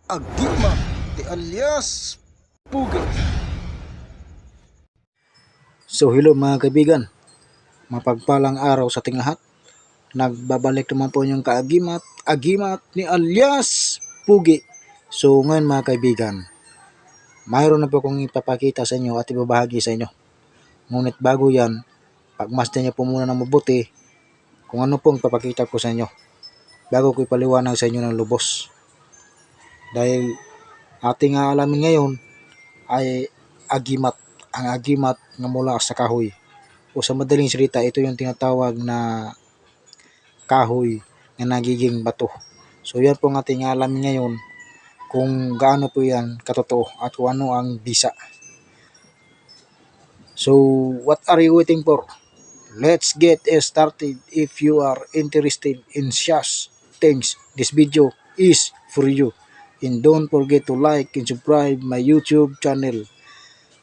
Agima de alias Pugi. So hello mga kaibigan, mapagpalang araw sa ating lahat. Nagbabalik naman po yung agimat ni alias Pugi. So ngayon mga kaibigan, mayroon na po akong ipapakita sa inyo at ibabahagi sa inyo. Ngunit bago yan, pagmasdan niyo po muna ng mabuti kung ano pong papakita ko sa inyo bago ko ipaliwanag sa inyo ng lubos. Dahil ating aalamin ngayon ay agimat. Ang agimat nga mula sa kahoy. O sa madaling salita, ito yung tinatawag na kahoy na nagiging bato. So yan po ang ating aalamin ngayon kung gaano po yan katotoo at kung ano ang bisa. So what are you waiting for? Let's get started. If you are interested in such things, this video is for you. And don't forget to like and subscribe my YouTube channel.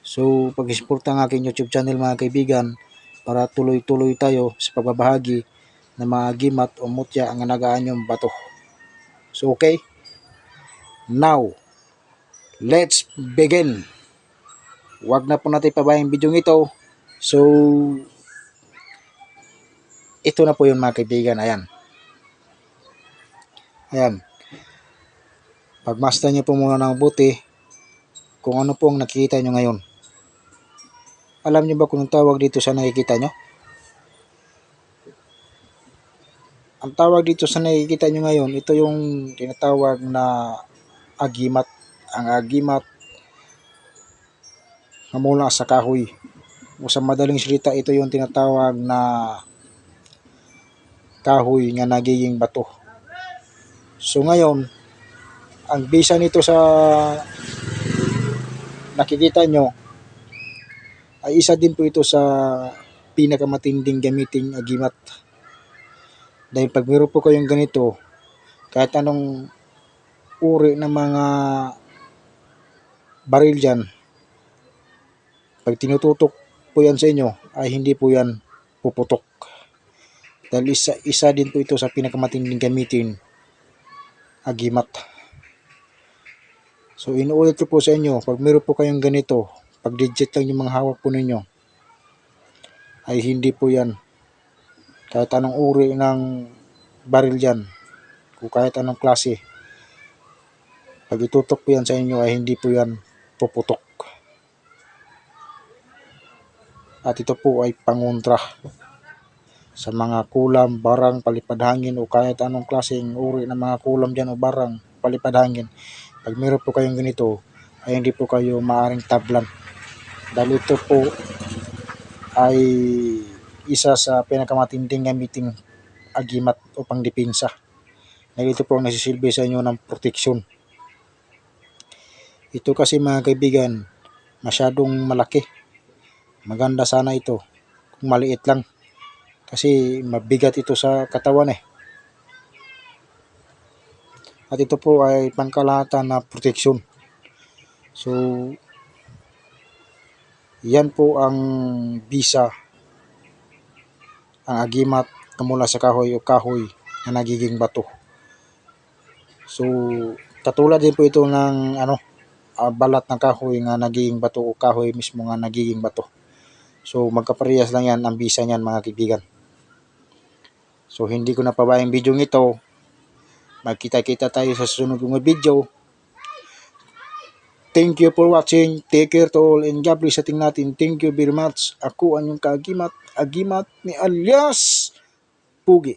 So pag-suporta ng aking YouTube channel mga kaibigan para tuloy-tuloy tayo sa pagbabahagi ng mga agimat o mutya ang nagaanyong bato. So okay, now let's begin. Huwag na po natin pabayang video ito. So ito na po yun mga kaibigan. Ayan. Pagmasdan niyo po muna ng mabuti kung ano pong nakikita nyo ngayon. Alam niyo ba kung ang tawag dito sa nakikita nyo? Ang tawag dito sa nakikita nyo ngayon, ito yung tinatawag na agimat. Ang agimat na mula sa kahoy. O sa madaling salita, ito yung tinatawag na kahoy nga nagiging bato. So ngayon, ang bisa nito sa nakikita nyo ay isa din po ito sa pinakamatinding gamiting agimat. Dahil pag meron po kayong ganito, kahit anong uri ng mga baril dyan, pag tinututok po yan sa inyo, ay hindi po yan puputok. Dahil isa din po ito sa pinakamatinding gamitin agimat. So inuulit ko po sa inyo, pag meron po kayong ganito, pag digit lang yung mga hawak po ninyo, ay hindi po yan kahit anong uri ng baril dyan, kung kahit anong klase, pag itutok po yan sa inyo ay hindi po yan puputok. At ito po ay pangontra sa mga kulam, barang, palipad hangin o kahit anong klaseng uri ng mga kulam dyan o barang, palipad hangin. Pag meron po kayong ganito, ay hindi po kayo maaring tablan. Dahil ito po ay isa sa pinakamatinding gamiting agimat o pangdepensa. Dahil ito po ang nasisilbi sa inyo ng proteksyon. Ito kasi mga kaibigan, masyadong malaki. Maganda sana ito kung maliit lang. Kasi mabigat ito sa katawan At ito po ay pangkalahatan na proteksyon. So, yan po ang bisa, ang agimat na mula sa kahoy o kahoy na nagiging bato. So, katulad din po ito ng balat ng kahoy nga nagiging bato o kahoy mismo nga nagiging bato. So, magkaparehas lang yan ang bisa niyan mga kaibigan. So, hindi ko na pabayang video ito. Magkita-kita tayo sa susunod ng video. Thank you for watching. Take care to all and God bless sa ating natin. Thank you very much. Ako ang yung kaagimat, agimat ni alias Pugi.